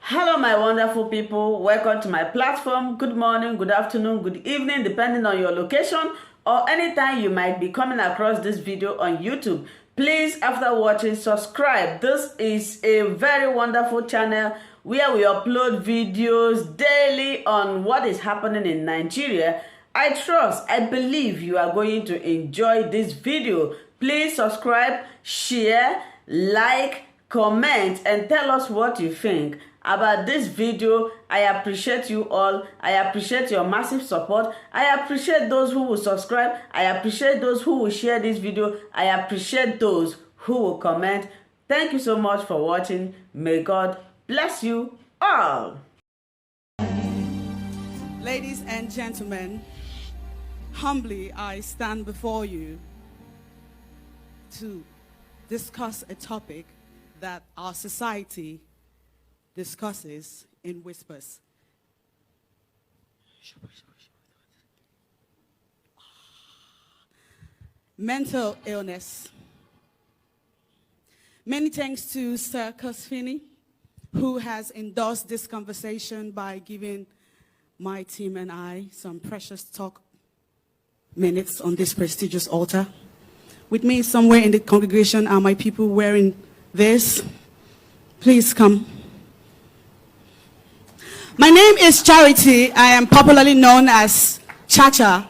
Hello, my wonderful people. Welcome to my platform. Good morning, good afternoon, good evening, depending on your location or anytime you might be coming across this video on YouTube. Please, after watching, subscribe. This is a very wonderful channel where we upload videos daily on what is happening in Nigeria. I believe you are going to enjoy this video. Please subscribe, share, like, comment, and tell us what you think about this video. I appreciate you all. I appreciate your massive support. I appreciate those who will subscribe. I appreciate those who will share this video. I appreciate those who will comment. Thank you so much for watching. May God bless you all. Ladies and gentlemen, humbly I stand before you to discuss a topic that our society discusses in whispers. Mental illness. Many thanks to SH0CKER, who has endorsed this conversation by giving my team and I some precious talk minutes on this prestigious altar. With me somewhere in the congregation are my people wearing this. Please come. My name is Charity. I am popularly known as Chacha.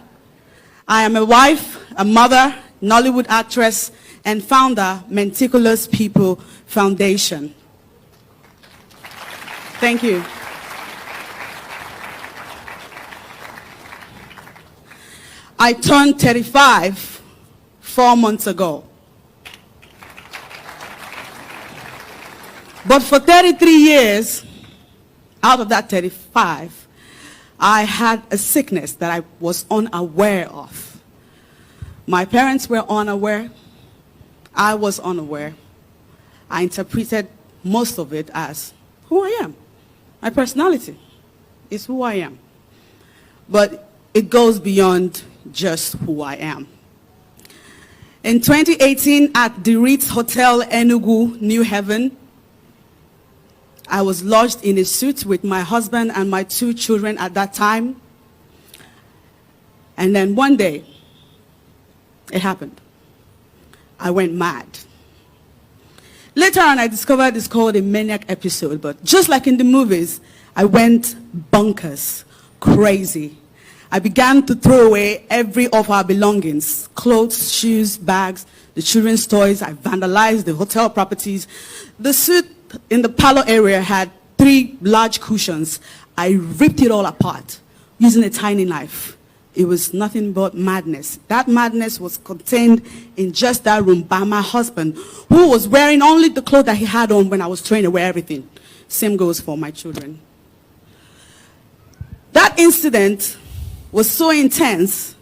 I am a wife, a mother, Nollywood actress, and founder, Meticulous People Foundation. Thank you. I turned 35 4 months ago. But for 33 years, out of that 35, I had a sickness that I was unaware of. My parents were unaware. I was unaware. I interpreted most of it as who I am. My personality is who I am. But it goes beyond just who I am. In 2018, at the Ritz Hotel, Enugu, New Haven, I was lodged in a suite with my husband and my 2 children at that time. And then one day, it happened. I went mad. Later on, I discovered it's called a maniac episode, but just like in the movies, I went bonkers, crazy. I began to throw away every of our belongings, clothes, shoes, bags, the children's toys. I vandalized the hotel properties. The suite in the parlor area had 3 large cushions. I ripped it all apart using a tiny knife. It was nothing but madness. That madness was contained in just that room by my husband, who was wearing only the clothes that he had on when I was throwing away everything. Same goes for my children. That incident was so intense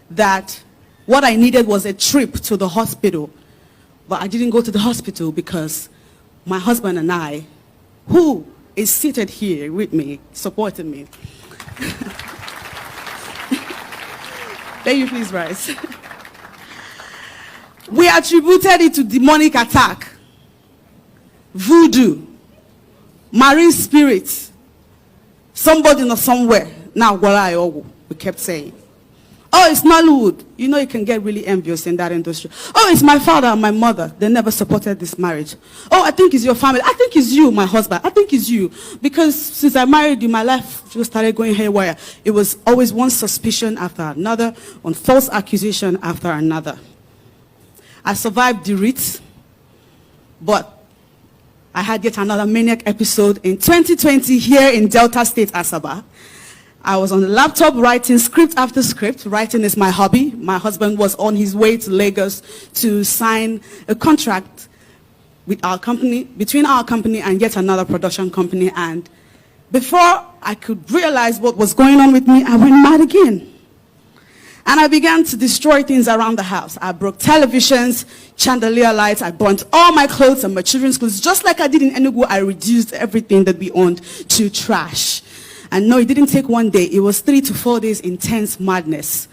that what I needed was a trip to the hospital. But I didn't go to the hospital because my husband and I, who is seated here with me, supported me. Can you please rise? We attributed it to demonic attack, voodoo, marine spirits, somebody not somewhere. Now, we kept saying. Oh, it's Nollywood. You know, you can get really envious in that industry. Oh, it's my father and my mother. They never supported this marriage. Oh, I think it's your family. I think it's you, my husband. I think it's you. Because since I married you, my life just started going haywire. It was always one suspicion after another, one false accusation after another. I survived the Ritz, but I had yet another maniac episode in 2020 here in Delta State, Asaba. I was on the laptop writing script after script. Writing is my hobby. My husband was on his way to Lagos to sign a contract with our company, between our company and yet another production company. And before I could realize what was going on with me, I went mad again. And I began to destroy things around the house. I broke televisions, chandelier lights. I burnt all my clothes and my children's clothes. Just like I did in Enugu, I reduced everything that we owned to trash. And no, it didn't take one day. It was 3 to 4 days intense madness.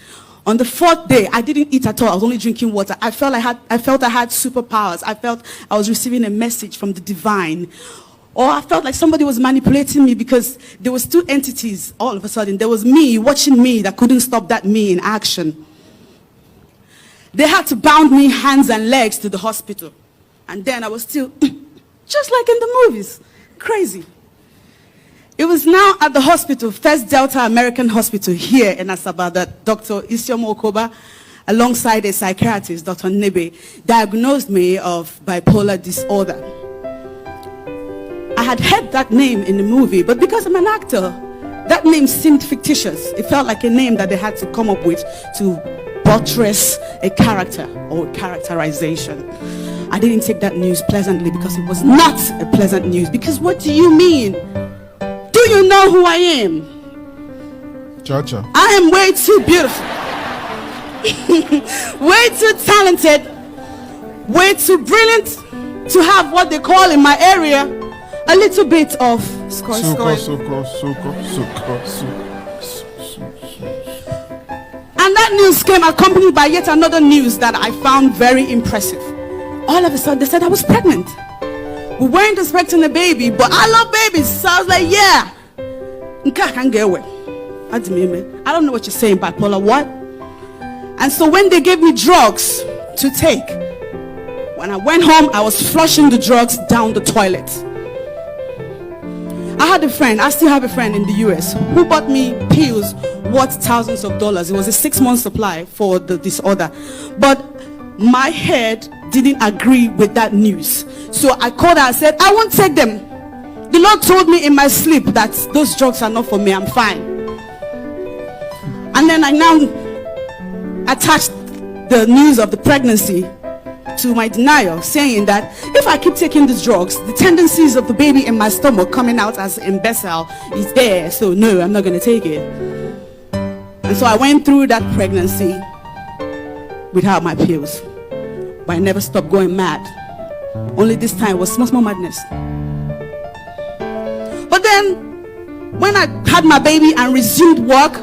On the 4th day, I didn't eat at all. I was only drinking water. I felt I had superpowers. I felt I was receiving a message from the divine. Or I felt like somebody was manipulating me because there was two entities all of a sudden. There was me watching me that couldn't stop that me in action. They had to bound me hands and legs to the hospital. And then I was still, just like in the movies, crazy. It was now at the hospital, First Delta American Hospital here in Asaba, that Dr. SH0CKER, alongside a psychiatrist, Dr. Nebe, diagnosed me of bipolar disorder. I had heard that name in the movie, but because I'm an actor, that name seemed fictitious. It felt like a name that they had to come up with to buttress a character or characterization. I didn't take that news pleasantly because it was not a pleasant news. Because what do you mean? Do you know who I am? Cha-cha. I am way too beautiful. Way too talented. Way too brilliant to have what they call in my area a little bit of And that news came accompanied by yet another news that I found very impressive. All of a sudden they said I was pregnant. We weren't expecting a baby, but I love babies, so I was like, yeah. I can't get away. I don't know what you're saying, bipolar, what? And so when they gave me drugs to take, when I went home, I was flushing the drugs down the toilet. I had a friend, I still have a friend in the US who bought me pills worth thousands of dollars. It was a 6-month supply for the disorder. But my head didn't agree with that news. So I called her and said, I won't take them. The Lord told me in my sleep that those drugs are not for me, I'm fine. And then I now attached the news of the pregnancy to my denial, saying that if I keep taking these drugs, the tendencies of the baby in my stomach coming out as imbecile is there. So no, I'm not going to take it. And so I went through that pregnancy without my pills. But I never stopped going mad. Only this time was small madness. But then, when I had my baby and resumed work,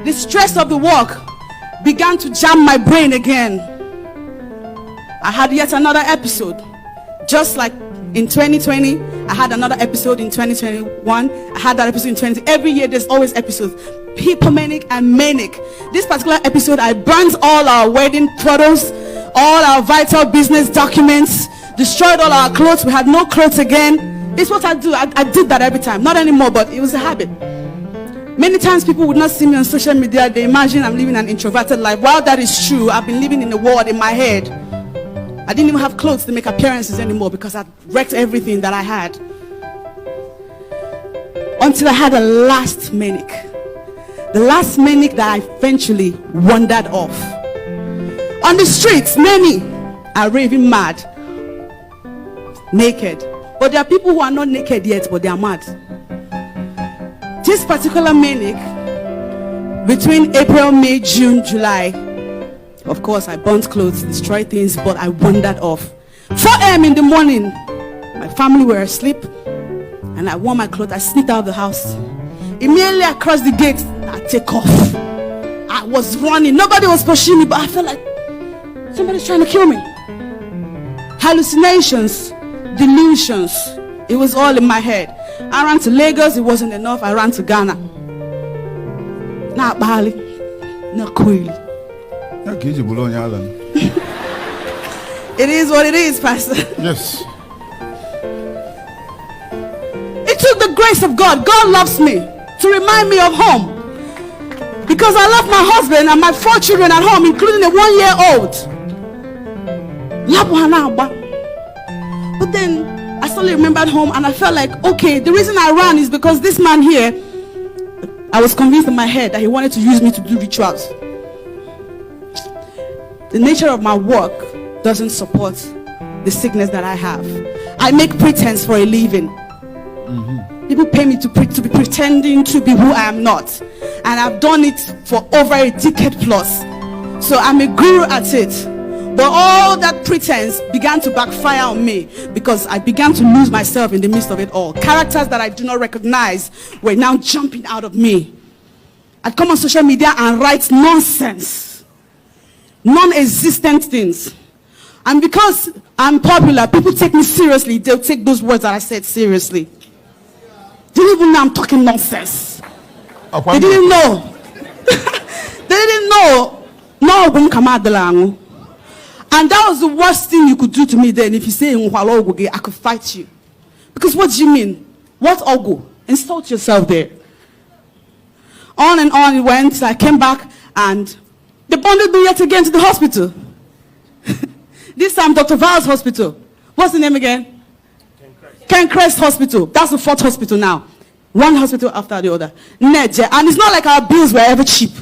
the stress of the work began to jam my brain again. I had yet another episode. Just like in 2020, I had another episode in 2021. I had that episode in 2020. Every year there's always episodes. Hypomanic and manic. This particular episode, I burnt all our wedding photos, all our vital business documents, destroyed all our clothes. We had no clothes again. It's what I do. I did that every time. Not anymore, but it was a habit. Many times people would not see me on social media. They imagine I'm living an introverted life. While that is true, I've been living in a world in my head. I didn't even have clothes to make appearances anymore because I wrecked everything that I had. Until I had a last manic. The last manic that I eventually wandered off. On the streets, many are raving mad. Naked. But there are people who are not naked yet, but they are mad. This particular manic, between April, May, June, July, of course, I burnt clothes, destroyed things, but I wandered off. 4 a.m. in the morning, my family were asleep, and I wore my clothes. I sneaked out of the house. Immediately across the gate, I take off. I was running. Nobody was pursuing me, but I felt like somebody's trying to kill me. Hallucinations, delusions. It was all in my head. I ran to Lagos. It wasn't enough. I ran to Ghana. Not Bali, not Kweli. It is what it is, Pastor. Yes. It took the grace of God. God loves me to remind me of home. Because I love my husband and my 4 children at home, including a 1-year-old. But then I suddenly remembered home and I felt like, okay, the reason I ran is because this man here, I was convinced in my head that he wanted to use me to do rituals. The nature of my work doesn't support the sickness that I have. I make pretense for a living. People pay me to be pretending to be who I am not. And I've done it for over a decade plus. So I'm a guru at it. But all that pretense began to backfire on me because I began to lose myself in the midst of it all. Characters that I do not recognize were now jumping out of me. I'd come on social media and write nonsense. Non-existent things. And because I'm popular, people take me seriously. They'll take those words that I said seriously. They didn't even know I'm talking nonsense. They didn't know. They didn't know. No, and that was the worst thing you could do to me then. If you say I could fight you. Because what do you mean? What ogo? Insult yourself there. On and on it went. I came back and they bonded me yet again to the hospital. This time Dr. Val's hospital. What's the name again? Cret Hospital. That's the 4th hospital now. One hospital after the other. And it's not like our bills were ever cheap.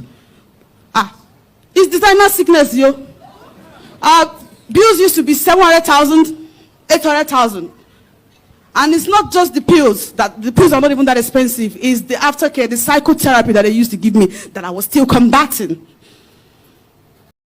It's designer sickness, yo. Our bills used to be 700,000, 800,000. And it's not just the pills. The pills are not even that expensive. It's the aftercare, the psychotherapy that they used to give me that I was still combating.